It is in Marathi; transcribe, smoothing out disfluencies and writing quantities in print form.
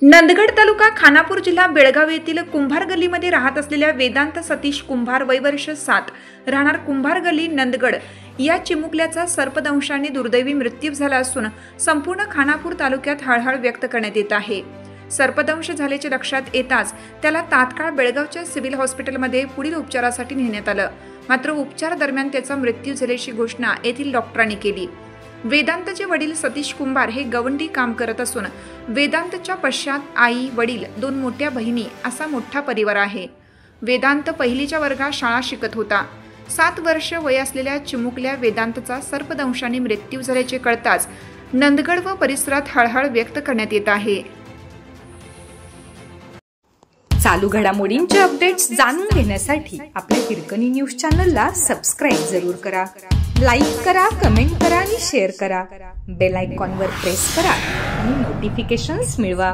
नंदगड तालुका खानापूर जिल्हा बेळगाव येथील कुंभार गल्लीमध्ये राहत असलेल्या वेदांत सतीश कुंभार वय वर्ष 7 राहणार कुंभार गल्ली नंदगड या चिमुकल्याचा सर्पदंशाने दुर्दैवी मृत्यू झाला असून संपूर्ण खानापूर तालुक्यात हळहळ व्यक्त करण्यात येत आहे। सर्पदंश झाल्याचे लक्षात येताच त्याला तात्काळ बेळगावच्या सिव्हिल हॉस्पिटलमध्ये पुढील उपचारासाठी नेण्यात आलं, मात्र उपचार दरम्यान त्याचा मृत्यू झाल्याची घोषणा येथील डॉक्टरांनी केली। वेदांतचे वडील सतीश कुंभार हे गवंडी काम करत असून वेदांतच्या पश्चात आई, वडील, 2 मोठ्या बहिणी असा मोठा परिवार आहे। वेदांत पहिलीच्या वर्गात शाळा शिकत होता। 7 वर्ष वय असलेल्या चिमुकल्या वेदांतचा सर्पदंशाने मृत्यू झाल्याचे कळताच नंदगड व परिसरात हळहळ व्यक्त करण्यात येत आहे। चालू घडामोडींचे अपडेट्स जाणून घेण्यासाठी आपल्या हिरकणी न्यूज चॅनलला सबस्क्राइब जरूर करा, लाईक करा, कमेंट करा आणि शेअर करा। बेल आयकॉनवर प्रेस करा आणि नोटिफिकेशन्स मिळवा।